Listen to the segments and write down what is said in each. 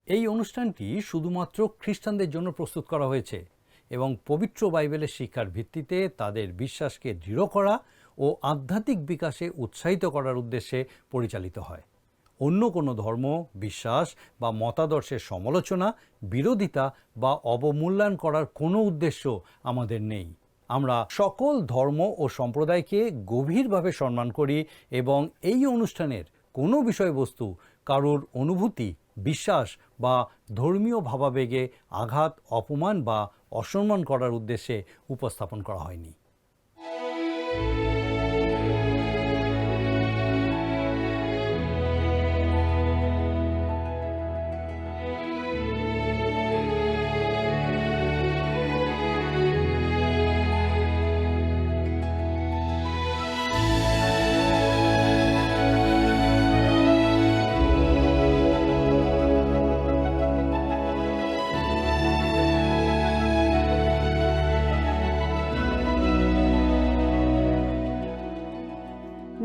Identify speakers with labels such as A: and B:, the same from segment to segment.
A: এই অনুষ্ঠানটি শুধুমাত্র খ্রিস্টানদের জন্য প্রস্তুত করা হয়েছে এবং পবিত্র বাইবেলের শিক্ষার ভিত্তিতে তাদের বিশ্বাসকে দৃঢ় করা ও আধ্যাত্মিক বিকাশে উৎসাহিত করার উদ্দেশ্যে পরিচালিত হয়। অন্য কোনো ধর্ম, বিশ্বাস বা মতাদর্শের সমালোচনা, বিরোধিতা বা অবমূল্যায়ন করার কোনো উদ্দেশ্য আমাদের নেই। আমরা সকল ধর্ম ও সম্প্রদায়কে গভীরভাবে সম্মান করি এবং এই অনুষ্ঠানের কোনো বিষয়বস্তু কারোর অনুভূতি, বিশ্বাস বা ধর্মীয় ভাবাবেগে আঘাত, অপমান বা অসম্মান করার উদ্দেশ্যে উপস্থাপন করা হয়নি।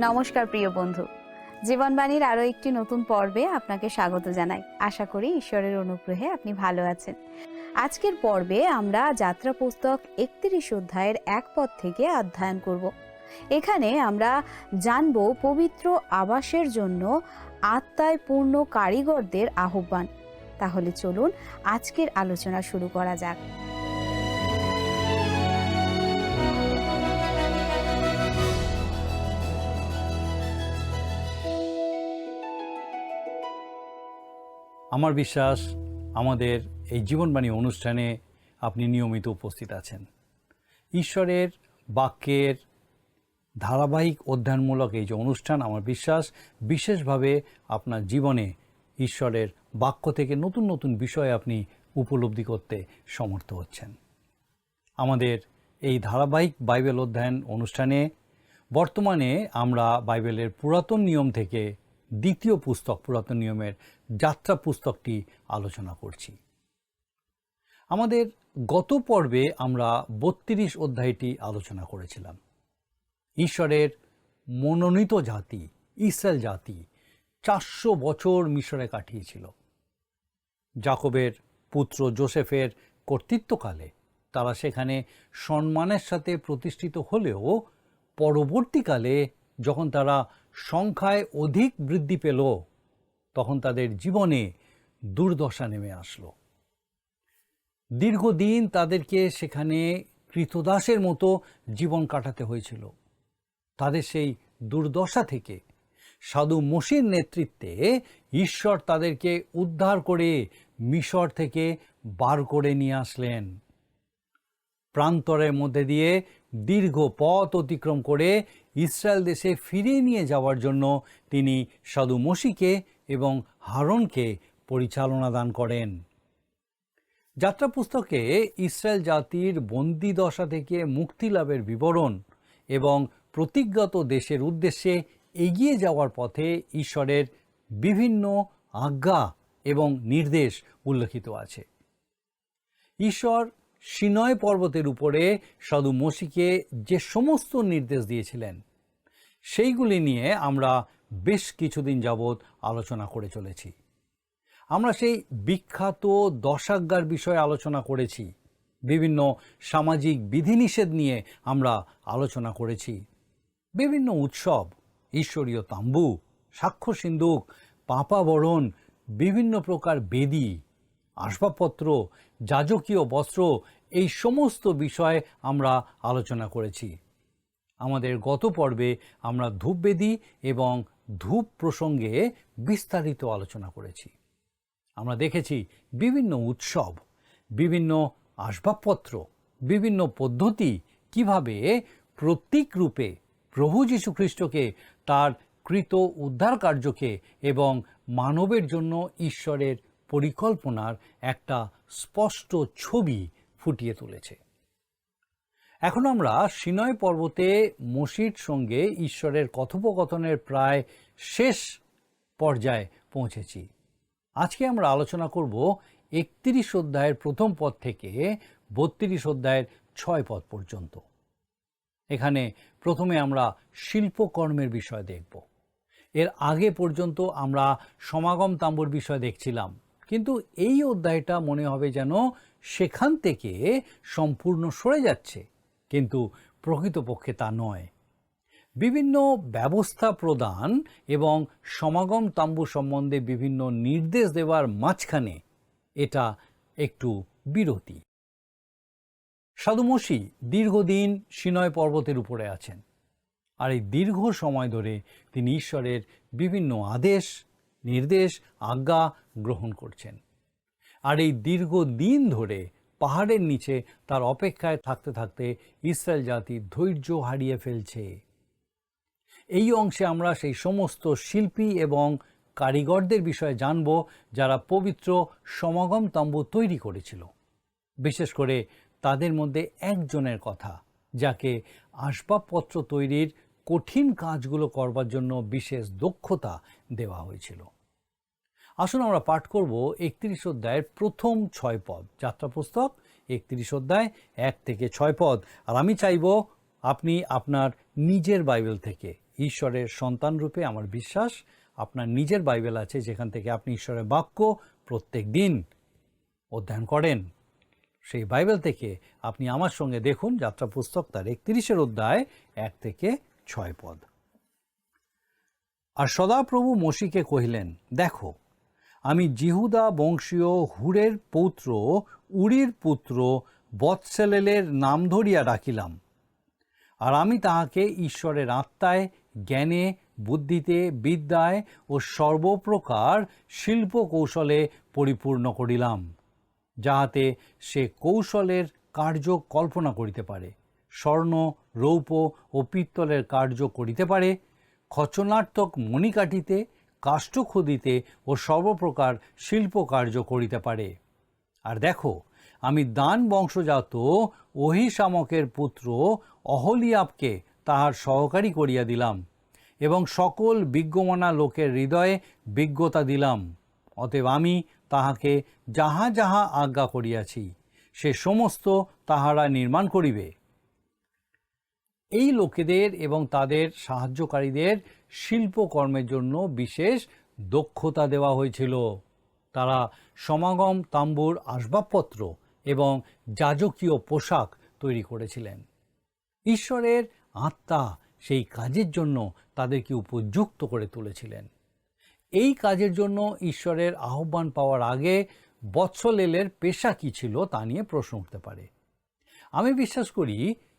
B: নমস্কার প্রিয় বন্ধু, জীবনবাণীর আরও একটি নতুন পর্বে আপনাকে স্বাগত জানাই। আশা করি ঈশ্বরের অনুগ্রহে আপনি ভালো আছেন। আজকের পর্বে আমরা যাত্রা পুস্তক 31 অধ্যায়ের 1 পদ থেকে অধ্যয়ন করব। এখানে আমরা জানব পবিত্র আবাসের জন্য আত্মায় পূর্ণ কারিগরদের আহ্বান। তাহলে চলুন আজকের আলোচনা শুরু করা যাক।
A: আমার বিশ্বাস আমাদের এই জীবনবাণী অনুষ্ঠানে আপনি নিয়মিত উপস্থিত আছেন। ঈশ্বরের বাক্যের ধারাবাহিক অধ্যয়নমূলক এই যে অনুষ্ঠান, আমার বিশ্বাস বিশেষভাবে আপনার জীবনে ঈশ্বরের বাক্য থেকে নতুন নতুন বিষয় আপনি উপলব্ধি করতে সমর্থ হচ্ছেন। আমাদের এই ধারাবাহিক বাইবেল অধ্যয়ন অনুষ্ঠানে বর্তমানে আমরা বাইবেলের পুরাতন নিয়ম থেকে দ্বিতীয় পুস্তক, পুরাতন নিয়মের যাত্রা পুস্তকটি আলোচনা করছি। আমাদের গত পর্বে আমরা 32 অধ্যায়টি আলোচনা করেছিলাম। ঈশ্বরের মনোনীত জাতি, ইসরায়েল জাতি 400 বছর মিশরে কাটিয়েছিল। যাকবের পুত্র যোসেফের কর্তৃত্বকালে তারা সেখানে সম্মানের সাথে প্রতিষ্ঠিত হলেও পরবর্তীকালে যখন তারা সংখ্যায় অধিক বৃদ্ধি পেল, তখন তাদের জীবনে দুর্দশা নেমে আসলো। দীর্ঘদিন তাদেরকে সেখানে কৃতদাসের মতো জীবন কাটাতে হয়েছিল। তাদের সেই দুর্দশা থেকে সাধু মোশির নেতৃত্বে ঈশ্বর তাদেরকে উদ্ধার করে মিশর থেকে বার করে নিয়ে আসলেন। প্রান্তরের মধ্যে দিয়ে দীর্ঘ পথ অতিক্রম করে ইসরায়েল দেশে ফিরিয়ে নিয়ে যাওয়ার জন্য তিনি সাধু মোশিকে এবং হারনকে পরিচালনা দান করেন। যাত্রা পুস্তকে ইসরায়েল জাতির বন্দী দশা থেকে মুক্তি লাভের বিবরণ এবং প্রতিজ্ঞাত দেশের উদ্দেশ্যে এগিয়ে যাওয়ার পথে ঈশ্বরের বিভিন্ন আজ্ঞা এবং নির্দেশ উল্লেখিত আছে। ঈশ্বর সিনয় পর্বতের উপরে সাধু মোশিকে যে সমস্ত নির্দেশ দিয়েছিলেন, সেইগুলি নিয়ে আমরা বেশ কিছুদিন যাবৎ আলোচনা করে চলেছি। আমরা সেই বিখ্যাত 10 আজ্ঞার বিষয়ে আলোচনা করেছি। বিভিন্ন সামাজিক বিধিনিষেধ নিয়ে আমরা আলোচনা করেছি। বিভিন্ন উৎসব, ঈশ্বরীয় তাম্বু, সাক্ষ্য সিন্দুক, পাপাবরণ, বিভিন্ন প্রকার বেদি, আসবাবপত্র, যাজকীয় বস্ত্র, এই সমস্ত বিষয়ে আমরা আলোচনা করেছি। আমাদের গত পর্বে আমরা ধূপবেদি এবং ধূপ প্রসঙ্গে বিস্তারিত আলোচনা করেছি। আমরা দেখেছি বিভিন্ন উৎসব, বিভিন্ন আসবাবপত্র, বিভিন্ন পদ্ধতি কিভাবে প্রতীক রূপে প্রভু যীশু খ্রিস্টকে, তার কৃত উদ্ধার কার্যকে এবং মানবের জন্য ঈশ্বরের পরিকল্পনার একটা স্পষ্ট ছবি ফুটিয়ে তুলেছে। এখন আমরা সিনয় পর্বতে মোশির সঙ্গে ঈশ্বরের কথোপকথনের প্রায় শেষ পর্যায়ে পৌঁছেছি। আজকে আমরা আলোচনা করব 31 অধ্যায়ের প্রথম পদ থেকে 32 অধ্যায়ের 6 পদ পর্যন্ত। এখানে প্রথমে আমরা শিল্পকর্মের বিষয় দেখব। এর আগে পর্যন্ত আমরা সমাগম তাম্বুর বিষয় দেখছিলাম, কিন্তু এই অধ্যায়টা মনে হবে যেন সেখান থেকে সম্পূর্ণ সরে যাচ্ছে, কিন্তু প্রকৃতপক্ষে তা নয়। বিভিন্ন ব্যবস্থা প্রদান এবং সমাগম তাম্বু সম্বন্ধে বিভিন্ন নির্দেশ দেওয়ার মাঝখানে এটা একটু বিরতি। সাধু মোশি দীর্ঘদিন সিনয় পর্বতের উপরে আছেন, আর এই দীর্ঘ সময় ধরে তিনি ঈশ্বরের বিভিন্ন আদেশ, নির্দেশ, আজ্ঞা গ্রহণ করছেন। আর এই দীর্ঘদিন ধরে পাহাড়ের নিচে তার অপেক্ষায় থাকতে থাকতে ইসরায়েল জাতি ধৈর্য হারিয়ে ফেলছে। এই অংশে আমরা সেই সমস্ত শিল্পী এবং কারিগরদের বিষয়ে জানব যারা পবিত্র সমাগম তাম্বু তৈরি করেছিল। বিশেষ করে তাদের মধ্যে একজনের কথা, যাকে আসবাবপত্র তৈরির কঠিন কাজগুলো করবার জন্য বিশেষ দক্ষতা দেওয়া হয়েছিল। আসুন আমরা পাঠ করব 31 অধ্যায়ের প্রথম 6 পদ, যাত্রা পুস্তক 31 অধ্যায় 1 থেকে 6 পদ। আর আমি চাইব আপনি আপনার নিজের বাইবেল থেকে, ঈশ্বরের সন্তান রূপে আমার বিশ্বাস আপনার নিজের বাইবেল আছে, যেখান থেকে আপনি ঈশ্বরের বাক্য প্রত্যেক দিন অধ্যয়ন করেন, সেই বাইবেল থেকে আপনি আমার সঙ্গে দেখুন যাত্রা পুস্তক তার 31 অধ্যায় 1 থেকে 6 পদ। আর সদাপ্রভু মোশিকে কহিলেন, দেখো, আমি জিহুদা বংশীয় হুরের পৌত্র উরির পুত্র বৎসেলেলের নাম ধরিয়া ডাকিলাম। আর আমি তাহাকে ঈশ্বরের আত্মায়, জ্ঞানে, বুদ্ধিতে, বিদ্যায় ও সর্বপ্রকার শিল্প কৌশলে পরিপূর্ণ করিলাম, যাহাতে সে কৌশলের কার্য কল্পনা করিতে পারে, স্বর্ণ, রৌপ্য ও পিত্তলের কার্য করিতে পারে, খচনার্থক মণি কাটিতে, কাষ্ঠ খোদিতে ও সর্বপ্রকার শিল্প কার্য করিতে পারে। আর দেখো, আমি দান বংশজাত অহিসামকের পুত্র অহলিয়াবকে তাহার সহকারী করিয়া দিলাম এবং সকল বিজ্ঞমানা লোকের হৃদয়ে বিজ্ঞতা দিলাম। অতএব আমি তাহাকে যাহা যাহা আজ্ঞা করিয়াছি সে সমস্ত তাহারা নির্মাণ করিবে। এই লোকেদের এবং তাদের সাহায্যকারীদের শিল্পকর্মের জন্য বিশেষ দক্ষতা দেওয়া হয়েছিল। তারা সমাগম তাম্বুর আসবাবপত্র এবং যাজকীয় পোশাক তৈরি করেছিলেন। ঈশ্বরের আত্মা সেই কাজের জন্য তাদেরকে উপযুক্ত করে তুলেছিলেন। এই কাজের জন্য ঈশ্বরের আহ্বান পাওয়ার আগে বৎসলেলের পেশা কী ছিল তা নিয়ে প্রশ্ন উঠতে পারে। আমি বিশ্বাস করি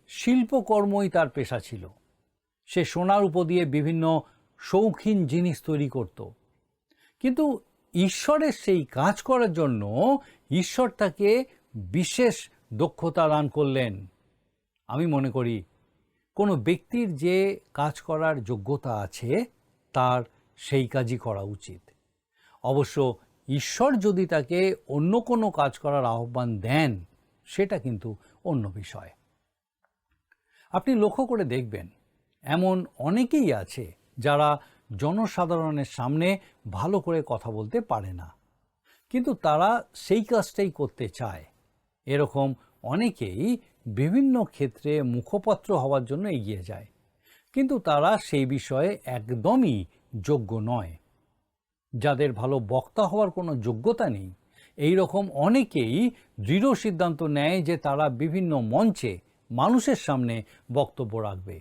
A: শিল্পকর্মই তার পেশা ছিল। সে সোনার রূপো দিয়ে বিভিন্ন শৌখিন জিনিস তৈরি করত, কিন্তু ঈশ্বরের সেই কাজ করার জন্য ঈশ্বর তাকে বিশেষ দক্ষতা দান করলেন। আমি মনে করি কোনো ব্যক্তির যে কাজ করার যোগ্যতা আছে তার সেই কাজই করা উচিত। অবশ্য ঈশ্বর যদি তাকে অন্য কোনো কাজ করার আহ্বান দেন সেটা কিন্তু অন্য বিষয়। আপনি লক্ষ্য করে দেখবেন এমন অনেকেই আছে যারা জনসাধারণের সামনে ভালো করে কথা বলতে পারে না, কিন্তু তারা সেই কাজটাই করতে চায়। এরকম অনেকেই বিভিন্ন ক্ষেত্রে মুখপাত্র হওয়ার জন্য এগিয়ে যায়, কিন্তু তারা সেই বিষয়ে একদমই যোগ্য নয়। যাদের ভালো বক্তা হওয়ার কোনো যোগ্যতা নেই, এই রকম অনেকেই দৃঢ় সিদ্ধান্ত নেয় যে তারা বিভিন্ন মঞ্চে মানুষের সামনে বক্তব্য রাখবে,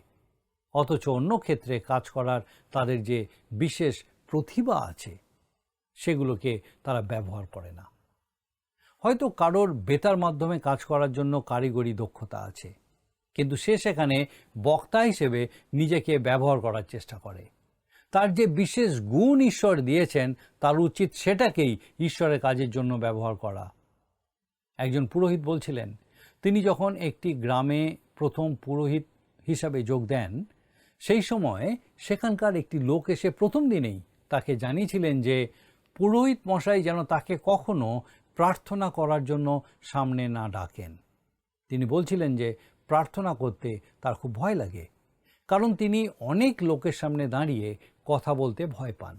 A: অথচ অন্য ক্ষেত্রে কাজ করার তাদের যে বিশেষ প্রতিভা আছে সেগুলোকে তারা ব্যবহার করে না। হয়তো কারোর বেতার মাধ্যমে কাজ করার জন্য কারিগরি দক্ষতা আছে, কিন্তু সে সেখানে বক্তা হিসেবে নিজেকে ব্যবহার করার চেষ্টা করে। তার যে বিশেষ গুণ ঈশ্বর দিয়েছেন তার উচিত সেটাকেই ঈশ্বরের কাজের জন্য ব্যবহার করা। একজন পুরোহিত বলছিলেন, তিনি যখন একটি গ্রামে প্রথম পুরোহিত হিসাবে যোগ দেন, সেই সময় সেখানকার একটি লোক এসে প্রথম দিনেই তাকে জানিয়েছিলেন যে পুরোহিত মশাই যেন তাকে কখনো প্রার্থনা করার জন্য সামনে না ডাকেন। তিনি বলছিলেন যে প্রার্থনা করতে তার খুব ভয় লাগে, কারণ তিনি অনেক লোকের সামনে দাঁড়িয়ে কথা বলতে ভয় পান।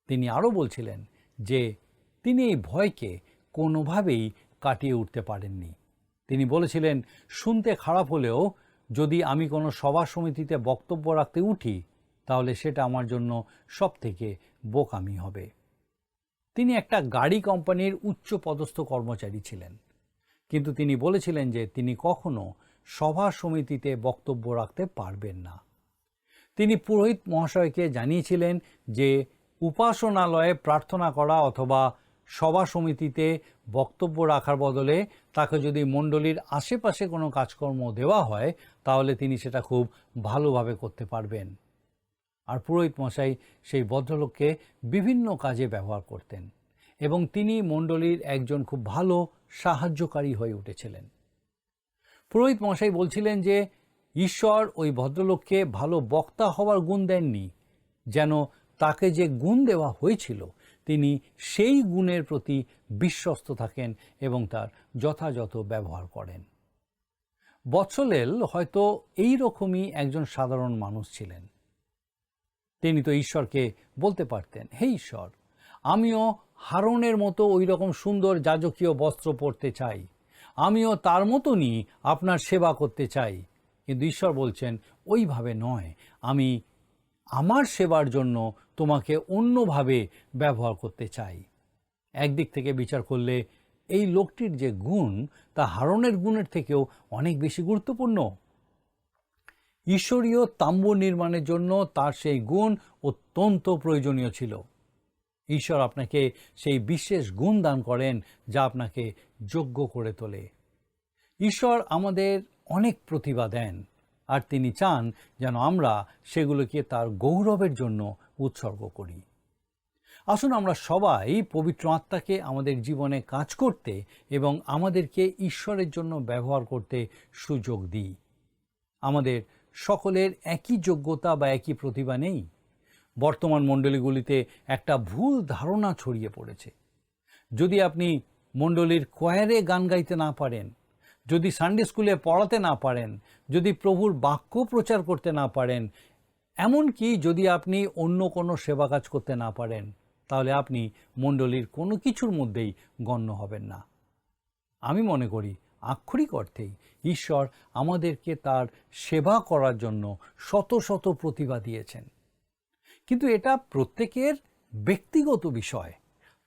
A: তিনি আরও বলছিলেন যে তিনি এই ভয়কে কোনোভাবেই কাটিয়ে উঠতে পারেননি। তিনি বলেছিলেন, শুনতে খারাপ হলেও যদি আমি কোনো সভা সমিতিতে বক্তব্য রাখতে উঠি তাহলে সেটা আমার জন্য সবথেকে বোকামি হবে। তিনি একটা গাড়ি কোম্পানির উচ্চ পদস্থ কর্মচারী ছিলেন, কিন্তু তিনি বলেছিলেন যে তিনি কখনো সভা সমিতিতে বক্তব্য রাখতে পারবেন না। তিনি পুরোহিত মহাশয়কে জানিয়েছিলেন যে উপাসনালয়ে প্রার্থনা করা অথবা সভা সমিতিতে বক্তব্য রাখার বদলে তাকে যদি মণ্ডলীর আশেপাশে কোনো কাজকর্ম দেওয়া হয় তাহলে তিনি সেটা খুব ভালোভাবে করতে পারবেন। আর পুরোহিত মশাই সেই ভদ্রলোককে বিভিন্ন কাজে ব্যবহার করতেন এবং তিনি মণ্ডলীর একজন খুব ভালো সাহায্যকারী হয়ে উঠেছিলেন। পুরোহিত মশাই বলছিলেন যে ঈশ্বর ওই ভদ্রলোককে ভালো বক্তা হওয়ার গুণ দেননি, যেন তাকে যে গুণ দেওয়া হয়েছিল তিনি সেই গুণের প্রতি বিশ্বস্ত থাকেন এবং তার যথাযথ ব্যবহার করেন। বৎসলেল হয়তো এই রকমই একজন সাধারণ মানুষ ছিলেন। তিনি তো ঈশ্বরকে বলতে পারতেন, হে ঈশ্বর, আমিও হারনের মতো ওই রকম সুন্দর যাজকীয় বস্ত্র পরতে চাই, আমিও তার মতনই আপনার সেবা করতে চাই। কিন্তু ঈশ্বর বলছেন, ওইভাবে নয়, আমি আমার সেবার জন্য তোমাকে অন্যভাবে ব্যবহার করতে চাই। একদিক থেকে বিচার করলে এই লোকটির যে গুণ তা হারনের গুণের থেকেও অনেক বেশি গুরুত্বপূর্ণ। ঈশ্বরীয় তাম্বু নির্মাণের জন্য তার সেই গুণ অত্যন্ত প্রয়োজনীয় ছিল। ঈশ্বর আপনাকে সেই বিশেষ গুণ দান করেন যা আপনাকে যোগ্য করে তোলে। ঈশ্বর আমাদের অনেক প্রতিভা দেন আর তিনি চান যেন আমরা সেগুলোকে তার গৌরবের জন্য উৎসর্গ করি। আসুন আমরা সবাই পবিত্র আত্মাকে আমাদের জীবনে কাজ করতে এবং আমাদেরকে ঈশ্বরের জন্য ব্যবহার করতে সুযোগ দিই। আমাদের সকলের একই যোগ্যতা বা একই প্রতিভা নেই। বর্তমান মণ্ডলীগুলিতে একটা ভুল ধারণা ছড়িয়ে পড়েছে। যদি আপনি মণ্ডলীর কোয়ারে গান গাইতে না পারেন, যদি সানডে স্কুলে পড়াতে না পারেন, যদি প্রভুর বাক্য প্রচার করতে না পারেন, এমনকি যদি আপনি অন্য কোনো সেবা কাজ করতে না পারেন, তাহলে আপনি মণ্ডলীর কোনো কিছুর মধ্যেই গণ্য হবেন না। আমি মনে করি আক্ষরিক অর্থেই ঈশ্বর আমাদেরকে তার সেবা করার জন্য শত শত প্রতিভা দিয়েছেন, কিন্তু এটা প্রত্যেকের ব্যক্তিগত বিষয়।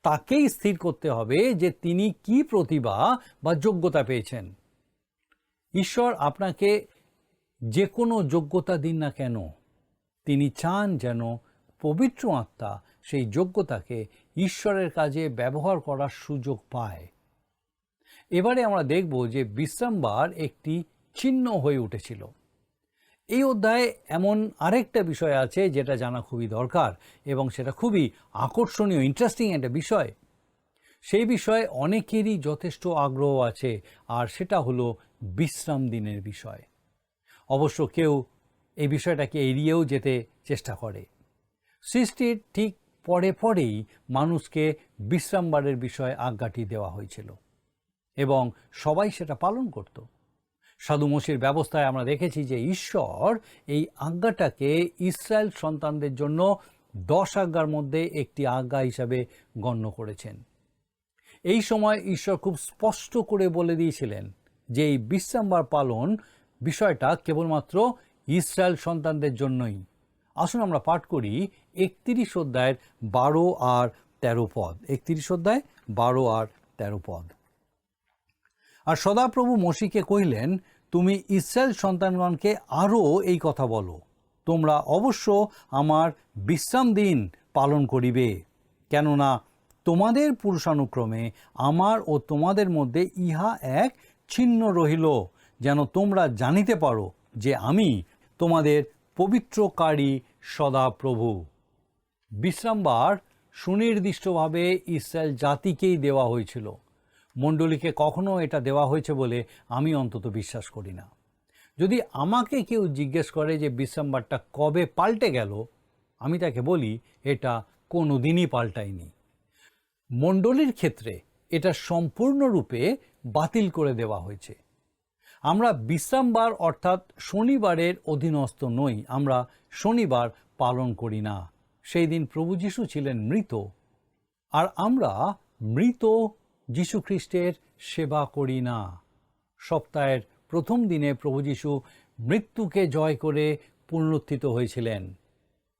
A: তাকেই স্থির করতে হবে যে তিনি কি প্রতিভা বা যোগ্যতা পেয়েছেন। ঈশ্বর আপনাকে যে কোনো যোগ্যতা দিন না কেন, তিনি চান যেন পবিত্র আত্মা সেই যোগ্যতাকে ঈশ্বরের কাজে ব্যবহার করার সুযোগ পায়। এবারে আমরা দেখব যে বিশ্রামবার একটি চিহ্ন হয়ে উঠেছিল। এই অধ্যায়ে এমন আরেকটা বিষয় আছে যেটা জানা খুবই দরকার এবং সেটা খুবই আকর্ষণীয়, ইন্টারেস্টিং একটা বিষয়। সেই বিষয়ে অনেকেরই যথেষ্ট আগ্রহ আছে, আর সেটা হলো বিশ্রাম দিনের বিষয়। অবশ্য কেউ এই বিষয়টাকে এড়িয়েও যেতে চেষ্টা করে। সৃষ্টির ঠিক পরেই মানুষকে বিশ্রামবারের বিষয়ে আজ্ঞাটি দেওয়া হয়েছিল এবং সবাই সেটা পালন করত। সাধু মসির ব্যবস্থায় আমরা দেখেছি যে ঈশ্বর এই আজ্ঞাটাকে ইসরায়েল সন্তানদের জন্য 10 আজ্ঞার মধ্যে একটি আজ্ঞা হিসাবে গণ্য করেছেন। এই সময় ঈশ্বর খুব স্পষ্ট করে বলে দিয়েছিলেন যে এই বিশ্রামবার পালন বিষয়টা কেবলমাত্র ইসরায়েল সন্তানদের জন্যই। আসুন আমরা পাঠ করি 31 অধ্যায়ের 12 আর 13 পদ। 31 অধ্যায় 12 আর 13 পদ। আর সদাপ্রভু মসিকে কহিলেন, তুমি ইসরায়েল সন্তানগণকে আরও এই কথা বলো, তোমরা অবশ্য আমার বিশ্রাম দিন পালন করিবে, কেননা তোমাদের পুরুষানুক্রমে আমার ও তোমাদের মধ্যে ইহা এক চিহ্ন রহিল, যেন তোমরা জানিতে পারো যে আমি তোমাদের পবিত্রকারী সদাপ্রভু। বিশ্রামবার সুনির্দিষ্টভাবে ইসরায়েল জাতিকেই দেওয়া হয়েছিল। মণ্ডলীকে কখনো এটা দেওয়া হয়েছে বলে আমি অন্তত বিশ্বাস করি না। যদি আমাকে কেউ জিজ্ঞেস করে যে বিশ্রামবারটা কবে পাল্টে গেল, আমি তাকে বলি এটা কোনো দিনই পাল্টায়নি। মণ্ডলীর ক্ষেত্রে এটা সম্পূর্ণরূপে বাতিল করে দেওয়া হয়েছে। আমরা বিশ্রামবার অর্থাৎ শনিবারের অধীনস্থ নই। আমরা শনিবার পালন করি না। সেই দিন প্রভু যীশু ছিলেন মৃত, আর আমরা মৃত যীশু খ্রিস্টের সেবা করি না। সপ্তাহের প্রথম দিনে প্রভু যীশু মৃত্যুকে জয় করে পুনরুত্থিত হয়েছিলেন।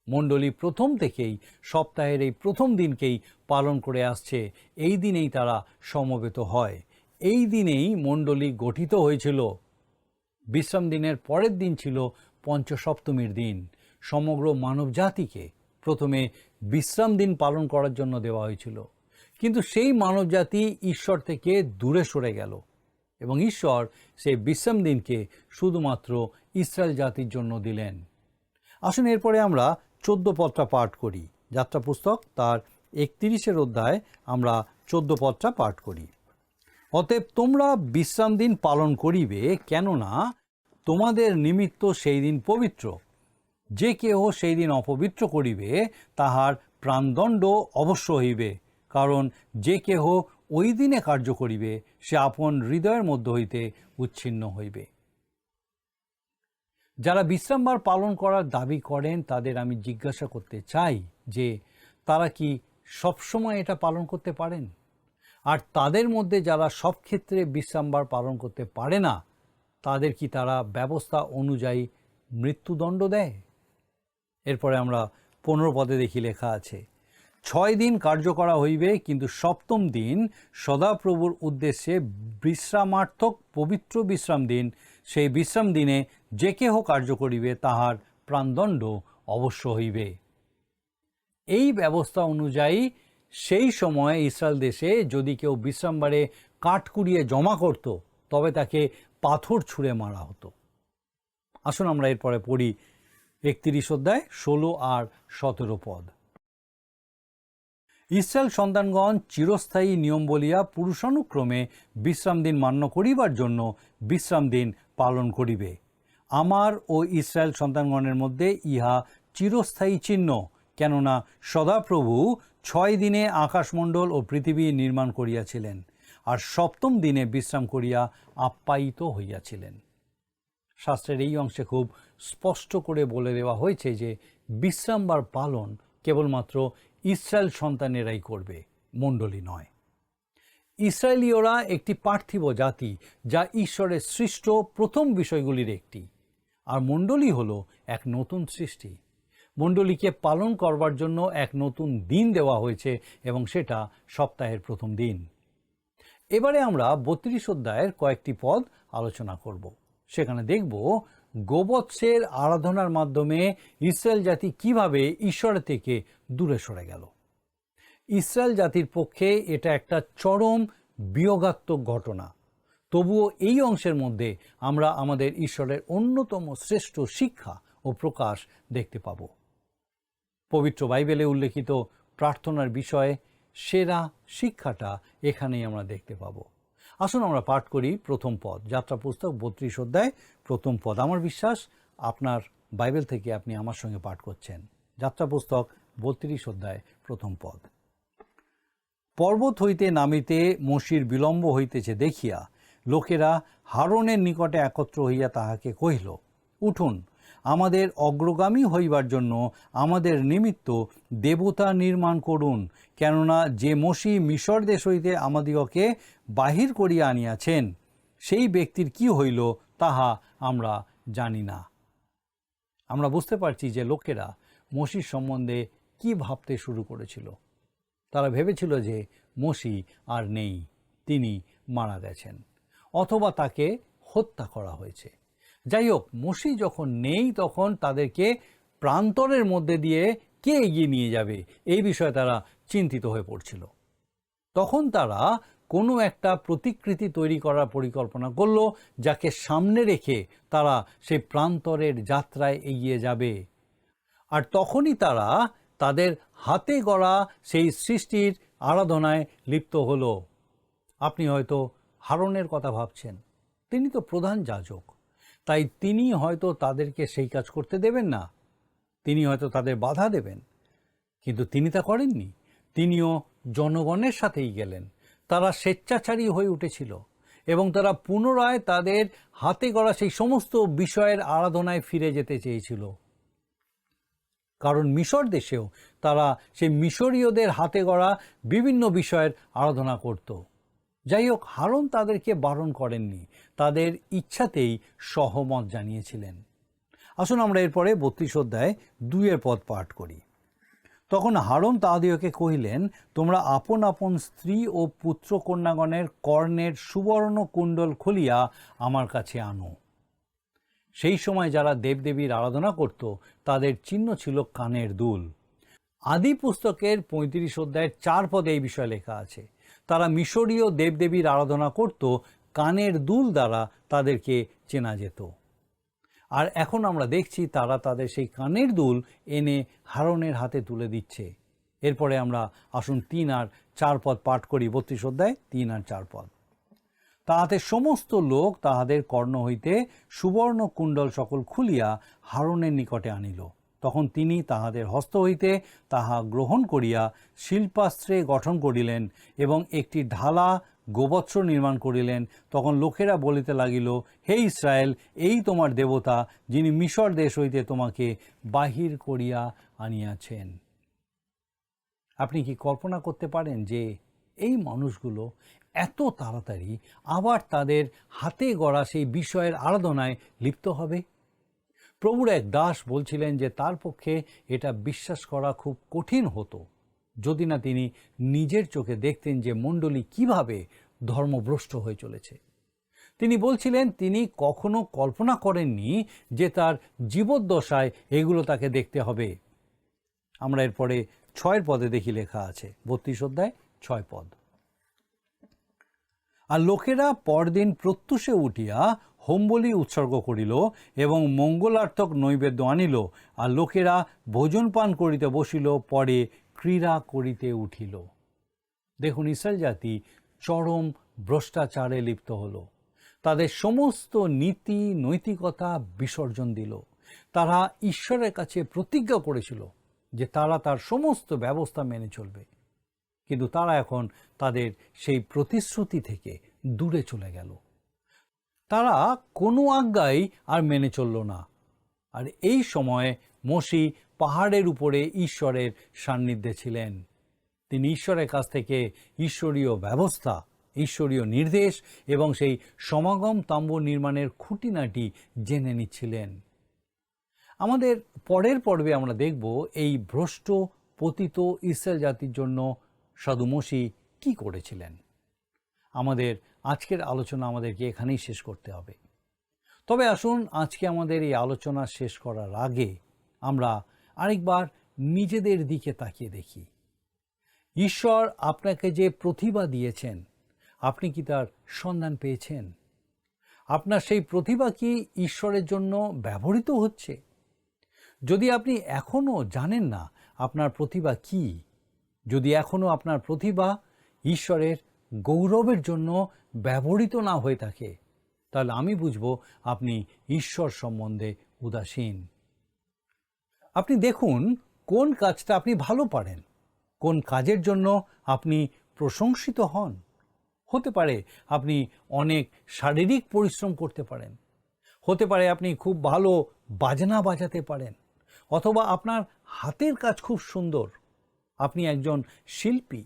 A: মণ্ডলী প্রথম থেকেই সপ্তাহের এই প্রথম দিনকেই পালন করে আসছে। এই দিনেই তারা সমবেত হয়, এই দিনেই মণ্ডলী গঠিত হয়েছিল। বিশ্রাম দিনের পরের দিন ছিল পঞ্চসপ্তমীর দিন। সমগ্র মানব জাতিকে প্রথমে বিশ্রাম দিন পালন করার জন্য দেওয়া হয়েছিল, কিন্তু সেই মানবজাতি ঈশ্বর থেকে দূরে সরে গেল এবং ঈশ্বর সেই বিশ্রাম দিনকে শুধুমাত্র ইসরায়েল জাতির জন্য দিলেন। আসুন এরপরে আমরা 14 পদটা পাঠ করি। যাত্রা পুস্তক তার 31 অধ্যায় আমরা 14 পদটা পাঠ করি। অতএব তোমরা বিশ্রাম দিন পালন করিবে, কেননা তোমাদের নিমিত্ত সেই দিন পবিত্র। যে কেহ সেই দিন অপবিত্র করিবে তাহার প্রাণদণ্ড অবশ্য হইবে, কারণ যে কেহ ওই দিনে কার্য করিবে সে আপন হৃদয়ের মধ্য হইতে উচ্ছিন্ন হইবে। যারা বিশ্রামবার পালন করার দাবি করেন তাদের আমি জিজ্ঞাসা করতে চাই যে তারা কি সবসময় এটা পালন করতে পারেন? আর তাদের মধ্যে যারা সব ক্ষেত্রে বিশ্রামবার পালন করতে পারে না, তাদের কি তারা ব্যবস্থা অনুযায়ী মৃত্যুদণ্ড দেয়? এরপরে আমরা 15 পদে দেখি লেখা আছে, 6 দিন কার্য করা হইবে, কিন্তু সপ্তম দিন সদাপ্রভুর উদ্দেশ্যে বিশ্রামার্থক পবিত্র বিশ্রাম দিন। সেই বিশ্রাম দিনে যে কেহ কার্য করিবে তাহার প্রাণদণ্ড অবশ্য হইবে। এই ব্যবস্থা অনুযায়ী সেই সময় ইসরায়েল দেশে যদি কেউ বিশ্রামবারে কাঠ কুড়িয়ে জমা করত, তবে তাকে পাথর ছুঁড়ে মারা হতো। আসুন আমরা এরপরে পড়ি 31 অধ্যায় 16 আর 17 পদ। ইসরায়েল সন্তানগণ চিরস্থায়ী নিয়ম বলিয়া পুরুষানুক্রমে বিশ্রাম দিন মান্য করিবার জন্য বিশ্রাম দিন পালন করিবে। আমার ও ইসরায়েল সন্তানগণের মধ্যে ইহা চিরস্থায়ী চিহ্ন, কেননা সদাপ্রভু 6 দিনে আকাশমণ্ডল ও পৃথিবী নির্মাণ করিয়াছিলেন, আর সপ্তম দিনে বিশ্রাম করিয়া আপ্যায়িত হইয়াছিলেন। শাস্ত্রের এই অংশে খুব স্পষ্ট করে বলে দেওয়া হয়েছে যে বিশ্রামবার পালন কেবলমাত্র ইসরায়েল সন্তানেরাই করবে, মণ্ডলী নয়। ইসরায়েলীয়রা একটি পার্থিব জাতি, যা ঈশ্বরের সৃষ্ট প্রথম বিষয়গুলির একটি, আর মণ্ডলী হলো এক নতুন সৃষ্টি। মণ্ডলীকে পালন করবার জন্য এক নতুন দিন দেওয়া হয়েছে এবং সেটা সপ্তাহের প্রথম দিন। এবারে আমরা 32 অধ্যায়ের কয়েকটি পদ আলোচনা করব। সেখানে দেখব গোবৎসের আরাধনার মাধ্যমে ইসরায়েল জাতি কিভাবে ঈশ্বরের থেকে দূরে সরে গেল। ইসরায়েল জাতির পক্ষে এটা একটা চরম বিয়োগাত্মক ঘটনা। তবুও এই অংশের মধ্যে আমরা আমাদের ঈশ্বরের অন্যতম শ্রেষ্ঠ শিক্ষা ও প্রকাশ দেখতে পাব। পবিত্র বাইবেলে উল্লেখিত প্রার্থনার বিষয়ে সেরা শিক্ষাটা এখানেই আমরা দেখতে পাব। আসুন আমরা পাঠ করি প্রথম পদ, যাত্রা পুস্তক 32 অধ্যায় প্রথম পদ। আমার বিশ্বাস আপনার বাইবেল থেকে আপনি আমার সঙ্গে পাঠ করছেন। যাত্রা পুস্তক 32 অধ্যায় প্রথম পদ। পর্বত হইতে নামিতে মোশির বিলম্ব হইতেছে দেখিয়া লোকেরা হারনের নিকটে একত্র হইয়া তাহাকে কহিল, উঠুন, আমাদের অগ্রগামী হইবার জন্য আমাদের নিমিত্ত দেবতা নির্মাণ করুন, কেননা যে মোশি মিশর দেশ হইতে আমাদিগকে বাহির করিয়া আনিয়াছেন, সেই ব্যক্তির কি হইল তাহা আমরা জানি না। আমরা বুঝতে পারছি যে লোকেরা মোশির সম্বন্ধে কি ভাবতে শুরু করেছিল। তারা ভেবেছিল যে মোশি আর নেই, তিনি মারা গেছেন, অথবা তাকে হত্যা করা হয়েছে। যাই হোক, মোশি যখন নেই তখন তাদেরকে প্রান্তরের মধ্যে দিয়ে কে এগিয়ে নিয়ে যাবে এই বিষয়ে তারা চিন্তিত হয়ে পড়ছিল। তখন তারা কোনো একটা প্রতিকৃতি তৈরি করার পরিকল্পনা করল, যাকে সামনে রেখে তারা সেই প্রান্তরের যাত্রায় এগিয়ে যাবে। আর তখনই তারা তাদের হাতে গড়া সেই সৃষ্টির আরাধনায় লিপ্ত হলো। আপনি হয়তো হারনের কথা ভাবছেন, তিনি তো প্রধান যাজক, তাই তিনি হয়তো তাদেরকে সেই কাজ করতে দেবেন না, তিনি হয়তো তাদের বাধা দেবেন। কিন্তু তিনি তা করেননি, তিনিও জনগণের সাথেই গেলেন। তারা স্বেচ্ছাচারী হয়ে উঠেছিল এবং তারা পুনরায় তাদের হাতে গড়া সেই সমস্ত বিষয়ের আরাধনায় ফিরে যেতে চেয়েছিল। কারণ মিশর দেশেও তারা সেই মিশরীয়দের হাতে গড়া বিভিন্ন বিষয়ের আরাধনা করত। যাই হোক, হারন তাদেরকে বারণ করেননি, তাদের ইচ্ছাতেই সহমত জানিয়েছিলেন। আসুন আমরা এরপরে 32 অধ্যায় 2 পদ পাঠ করি। তখন হারন তাহাদিওকে কহিলেন, তোমরা আপন আপন স্ত্রী ও পুত্র কন্যাগণের কর্ণের সুবর্ণ কুণ্ডল খুলিয়া আমার কাছে আনো। সেই সময় যারা দেবদেবীর আরাধনা করত তাদের চিহ্ন ছিল কানের দুল। আদি পুস্তকের 35 অধ্যায়ের 4 পদে এই বিষয়ে লেখা আছে। তারা মিশরীয় দেবদেবীর আরাধনা করত, কানের দুল দ্বারা তাদেরকে চেনা যেত। আর এখন আমরা দেখছি তারা তাদের সেই কানের দুল এনে হারনের হাতে তুলে দিচ্ছে। এরপরে আমরা আসুন 3 আর 4 পদ পাঠ করি। 32 অধ্যায় 3 আর 4 পদ। তাহাতে সমস্ত লোক তাহাদের কর্ণ হইতে সুবর্ণ কুণ্ডল সকল খুলিয়া হারনের নিকটে আনিল। তখন তিনি তাহাদের হস্ত হইতে তাহা গ্রহণ করিয়া শিল্পাস্ত্রে গঠন করিলেন এবং একটি ঢালা গোবৎস নির্মাণ করিলেন। তখন লোকেরা বলিতে লাগিল, হে ইসরায়েল, এই তোমার দেবতা, যিনি মিশর দেশ হইতে তোমাকে বাহির করিয়া আনিয়াছেন। আপনি কি কল্পনা করতে পারেন যে এই মানুষগুলো এত তাড়াতাড়ি আবার তাদের হাতে গড়া সেই বিষয়ের আরাধনায় লিপ্ত হবে? প্রভুর এক দাস বলছিলেন যে তার পক্ষে এটা বিশ্বাস করা খুব কঠিন হতো যদি না তিনি নিজের চোখে দেখতেন যে মণ্ডলী কিভাবে ধর্মভ্রষ্ট হয়ে চলেছে। তিনি বলছিলেন তিনি কখনো কল্পনা করেননি যে তার জীবদ্দশায় এগুলো তাকে দেখতে হবে। আমরা এরপরে 6 পদে দেখি লেখা আছে, 32 অধ্যায় 6 পদ। আর লোকেরা পরদিন প্রত্যুষে উঠিয়া হোমবলি উৎসর্গ করিল এবং মঙ্গলার্থক নৈবেদ্য আনিল। আর লোকেরা ভোজন পান করিতে বসিল, পরে ক্রীড়া করিতে উঠিল। দেখুন, ইসরায়েল জাতি চরম ভ্রষ্টাচারে লিপ্ত হলো। তাদের সমস্ত নীতি নৈতিকতা বিসর্জন দিল। তারা ঈশ্বরের কাছে প্রতিজ্ঞা করেছিল যে তারা তার সমস্ত ব্যবস্থা মেনে চলবে, কিন্তু তারা এখন তাদের সেই প্রতিশ্রুতি থেকে দূরে চলে গেল। তারা কোনো আজ্ঞাই আর মেনে চলল না। আর এই সময় মোশি পাহাড়ের উপরে ঈশ্বরের সান্নিধ্যে ছিলেন। তিনি ঈশ্বরের কাছ থেকে ঈশ্বরীয় ব্যবস্থা, ঈশ্বরীয় নির্দেশ এবং সেই সমাগম তাম্বু নির্মাণের খুঁটিনাটি জেনে নিচ্ছিলেন। আমাদের পরের পর্বে আমরা দেখব এই ভ্রষ্ট পতিত ইসরায়েল জাতির জন্য সাধু মোশি কি করেছিলেন। আমাদের আজকের আলোচনা আমাদেরকে এখানেই শেষ করতে হবে। তবে আসুন আজকে আমাদের এই আলোচনা শেষ করার আগে আমরা আরেকবার নিজেদের দিকে তাকিয়ে দেখি। ঈশ্বর আপনাকে যে প্রতিভা দিয়েছেন, আপনি কি তার সন্ধান পেয়েছেন? আপনার সেই প্রতিভা কি ঈশ্বরের জন্য ব্যবহৃত হচ্ছে? যদি আপনি এখনও জানেন না আপনার প্রতিভা কি, যদি এখনও আপনার প্রতিভা ঈশ্বরের গৌরবের জন্য ব্যবহৃত না হয়ে থাকে, তাহলে আমি বুঝব আপনি ঈশ্বর সম্বন্ধে উদাসীন। আপনি দেখুন কোন কাজটা আপনি ভালো পারেন, কোন কাজের জন্য আপনি প্রশংসিত হন। হতে পারে আপনি অনেক শারীরিক পরিশ্রম করতে পারেন, হতে পারে আপনি খুব ভালো বাজনা বাজাতে পারেন, অথবা আপনার হাতের কাজ খুব সুন্দর, আপনি একজন শিল্পী,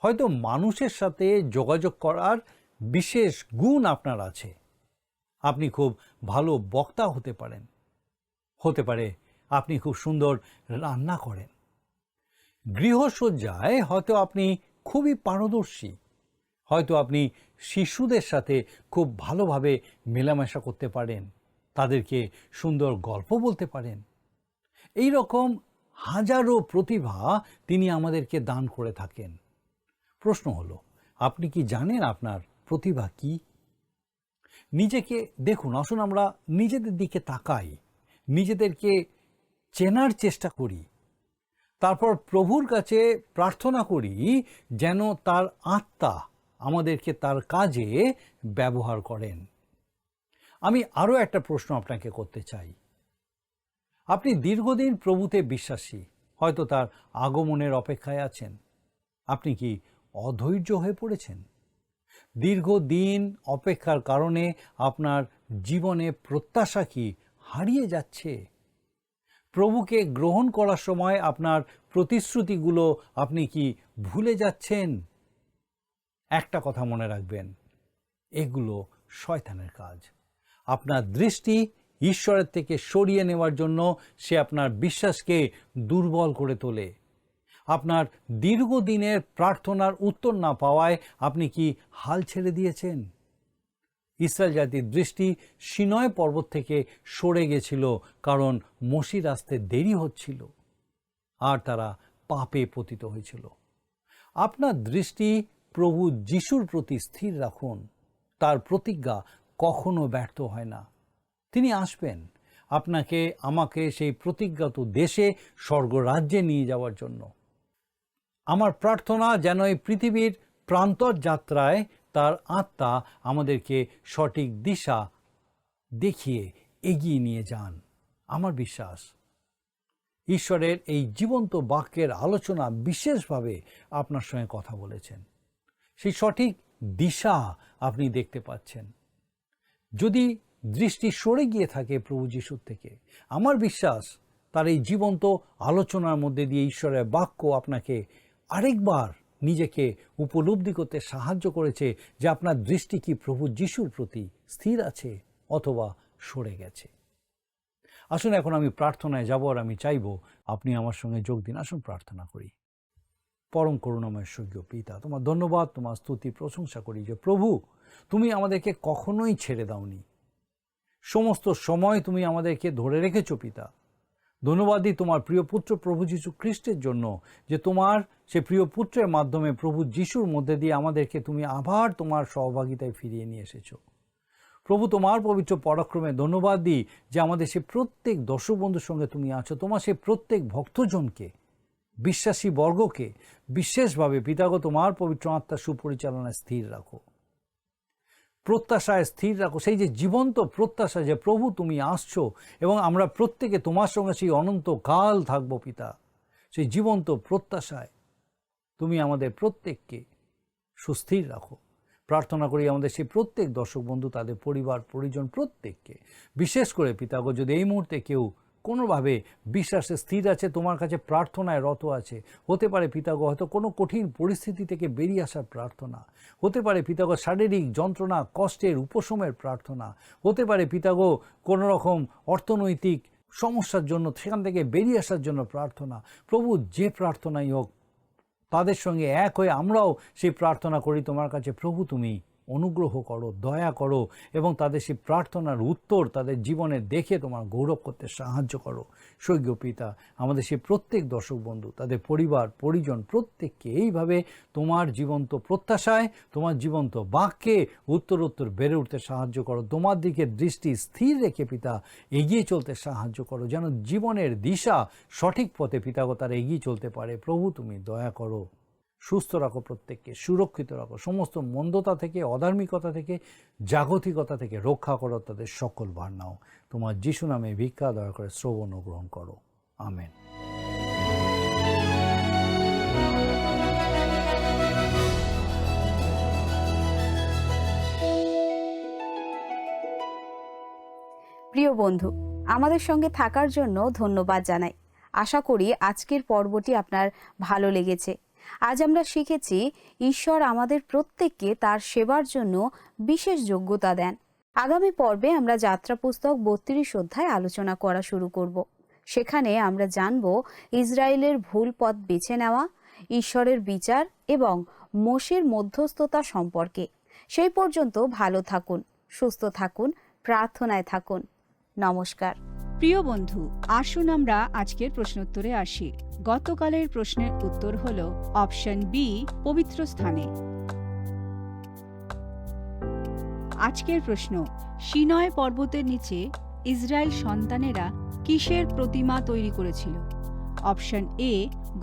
A: হয়তো মানুষের সাথে যোগাযোগ করার বিশেষ গুণ আপনার আছে, আপনি খুব ভালো বক্তা হতে পারেন, হতে পারে আপনি খুব সুন্দর রান্না করেন, গৃহসজ্জায় হয়তো আপনি খুবই পারদর্শী, হয়তো আপনি শিশুদের সাথে খুব ভালোভাবে মেলামেশা করতে পারেন, তাদেরকে সুন্দর গল্প বলতে পারেন। এই রকম হাজারো প্রতিভা তিনি আমাদেরকে দান করে থাকেন। প্রশ্ন হলো, আপনি কি জানেন আপনার প্রতিভা কি? নিজেকে দেখুন, আসুন আমরা নিজেদের দিকে তাকাই, নিজেদেরকে চেনার চেষ্টা করি, তারপর প্রভুর কাছে প্রার্থনা করি যেন তার আত্মা আমাদেরকে তার কাজে ব্যবহার করেন। আমি আরও একটা প্রশ্ন আপনাকে করতে চাই। আপনি দীর্ঘদিন প্রভুতে বিশ্বাসী, হয়তো তার আগমনের অপেক্ষায় আছেন। আপনি কি অধৈর্য হয়ে পড়েছেন? দীর্ঘদিন অপেক্ষার কারণে আপনার জীবনে প্রত্যাশা কি হারিয়ে যাচ্ছে? প্রভুকে গ্রহণ করার সময় আপনার প্রতিশ্রুতিগুলো আপনি কি ভুলে যাচ্ছেন? একটা কথা মনে রাখবেন, এগুলো শয়তানের কাজ। আপনার দৃষ্টি ঈশ্বরের থেকে সরিয়ে নেওয়ার জন্য সে আপনার বিশ্বাসকে দুর্বল করে তোলে। আপনার দীর্ঘদিনের প্রার্থনার উত্তর না পাওয়ায় আপনি কি হাল ছেড়ে দিয়েছেন? ইসরায়েল জাতির দৃষ্টি সিনয় পর্বত থেকে সরে গেছিল, কারণ মসির আসতে দেরি হচ্ছিল আর তারা পাপে পতিত হয়েছিল। আপনার দৃষ্টি প্রভু যিশুর প্রতি স্থির রাখুন। তার প্রতিজ্ঞা কখনো ব্যর্থ হয় না। তিনি আসবেন আপনাকে আমাকে সেই প্রতিজ্ঞাত দেশে, স্বর্গরাজ্যে নিয়ে যাওয়ার জন্য। আমার প্রার্থনা যেন এই পৃথিবীর প্রান্তর যাত্রায় তার আত্মা আমাদেরকে সঠিক দিশা দেখিয়ে এগিয়ে নিয়ে যান। আমার বিশ্বাস ঈশ্বরের এই জীবন্ত বাক্যের আলোচনা বিশেষভাবে আপনার সঙ্গে কথা বলেছেন। সেই সঠিক দিশা আপনি দেখতে পাচ্ছেন। যদি দৃষ্টি সরে গিয়ে থাকে প্রভু যিশুর থেকে, আমার বিশ্বাস তার এই জীবন্ত আলোচনার মধ্যে দিয়ে ঈশ্বরের বাক্য আপনাকে আরেকবার নিজেকে উপলব্ধি করতে সাহায্য করেছে যে আপনার দৃষ্টি কি প্রভু যিশুর প্রতি স্থির আছে অথবা সরে গেছে। আসুন এখন আমি প্রার্থনায় যাব, আর আমি চাইব আপনি আমার সঙ্গে যোগ দিন। আসুন প্রার্থনা করি। পরম করুণাময় স্বর্গীয় পিতা, তোমার ধন্যবাদ, তোমার স্তুতি প্রশংসা করি যে প্রভু তুমি আমাদেরকে কখনোই ছেড়ে দাওনি। সমস্ত সময় তুমি আমাদেরকে ধরে রেখেছো পিতা। ধন্যবাদ দিই তোমার প্রিয় পুত্র প্রভু যীশু খ্রিস্টের জন্য, যে তোমার সে প্রিয় পুত্রের মাধ্যমে প্রভু যিশুর মধ্যে দিয়ে আমাদেরকে তুমি আবার তোমার সহভাগিতায় ফিরিয়ে নিয়ে এসেছো। প্রভু তোমার পবিত্র পরাক্রমে ধন্যবাদ দিই যে আমাদের সে প্রত্যেক দর্শক বন্ধুর সঙ্গে তুমি আছো। তোমার সে প্রত্যেক ভক্তজনকে, বিশ্বাসী বর্গকে বিশেষভাবে পিতাগো তোমার পবিত্র আত্মার সুপরিচালনায় স্থির রাখো, প্রত্যাশায় স্থির রাখো। সেই যে জীবন্ত প্রত্যাশা যে প্রভু তুমি আসছো এবং আমরা প্রত্যেকে তোমার সঙ্গে সেই অনন্তকাল থাকবো পিতা, সেই জীবন্ত প্রত্যাশায় তুমি আমাদের প্রত্যেককে সুস্থির রাখো। প্রার্থনা করি আমাদের সেই প্রত্যেক দর্শক বন্ধু, তাদের পরিবার পরিজন প্রত্যেককে, বিশেষ করে পিতাগো যদি এই মুহূর্তে কেউ কোনোভাবে বিশ্বাসে স্থির আছে, তোমার কাছে প্রার্থনায় রত আছে, হতে পারে পিতাগো হয়তো কোনো কঠিন পরিস্থিতি থেকে বেরিয়ে আসার প্রার্থনা, হতে পারে পিতাগো শারীরিক যন্ত্রণা কষ্টের উপশমের প্রার্থনা, হতে পারে পিতাগো কোনো রকম অর্থনৈতিক সমস্যার জন্য সেখান থেকে বেরিয়ে আসার জন্য প্রার্থনা। প্রভু যে প্রার্থনাই হোক, তাদের সঙ্গে এক হয়ে আমরাও সেই প্রার্থনা করি তোমার কাছে। প্রভু তুমি অনুগ্রহ করো, দয়া করো এবং তাদের সেই প্রার্থনার উত্তর তাদের জীবনে দেখে তোমার গৌরব করতে সাহায্য করো। স্বর্গীয় পিতা, আমাদের সেই প্রত্যেক দর্শক বন্ধু, তাদের পরিবার পরিজন প্রত্যেককে এইভাবে তোমার জীবন্ত প্রত্যাশায়, তোমার জীবন্ত বাক্যে উত্তরোত্তর বেড়ে উঠতে সাহায্য করো। তোমার দিকে দৃষ্টি স্থির রেখে পিতা এগিয়ে চলতে সাহায্য করো, যেন জীবনের দিশা সঠিক পথে পিতাগো তারা এগিয়ে চলতে পারে। প্রভু তুমি দয়া করো, সুস্থ রাখো প্রত্যেককে, সুরক্ষিত রাখো, সমস্ত মন্দতা থেকে, অধার্মিকতা থেকে, জাগতিকতা থেকে রক্ষা করো, তাদের সকল ভার নাও। তোমার যিশু নামে ভিক্ষা দয়া করে শ্রবণ ও গ্রহণ করো। আমেন।
B: প্রিয় বন্ধু, আমাদের সঙ্গে থাকার জন্য ধন্যবাদ জানাই। আশা করি আজকের পর্বটি আপনার ভালো লেগেছে। আজ আমরা শিখেছি ঈশ্বর আমাদের প্রত্যেককে তার সেবার জন্য বিশেষ যোগ্যতা দেন। আগামী পর্বে আমরা যাত্রা পুস্তক 32 অধ্যায় আলোচনা করা শুরু করব। সেখানে আমরা জানব ইসরায়েলের ভুল পথ বেছে নেওয়া, ঈশ্বরের বিচার এবং মোশের মধ্যস্থতা সম্পর্কে। সেই পর্যন্ত ভালো থাকুন, সুস্থ থাকুন, প্রার্থনায় থাকুন। নমস্কার।
C: প্রিয় বন্ধু, আসুন আমরা আজকের প্রশ্নোত্তরে আসি। গতকালের প্রশ্নের উত্তর হল অপশন বি, পবিত্র স্থানে। আজকের প্রশ্ন, সিনয় পর্বতের নিচে ইসরায়েল সন্তানেরা কিসের প্রতিমা তৈরি করেছিল? অপশন এ,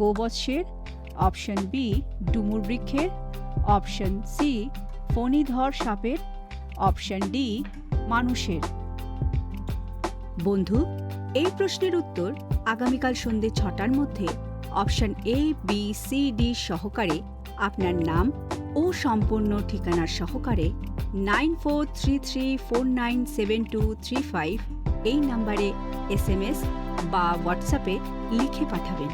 C: গোবৎসের, অপশন বি, ডুমুর বৃক্ষের, অপশন সি, ফণীধর সাপের, অপশন ডি, মানুষের। বন্ধু, এই প্রশ্নের উত্তর আগামীকাল সন্ধ্যে 6টার মধ্যে option A, B, C, D সহকারে আপনার নাম ও সম্পূর্ণ ঠিকানার সহকারে 9433497235 এই নম্বরে SMS বা হোয়াটসঅ্যাপে লিখে পাঠাবেন।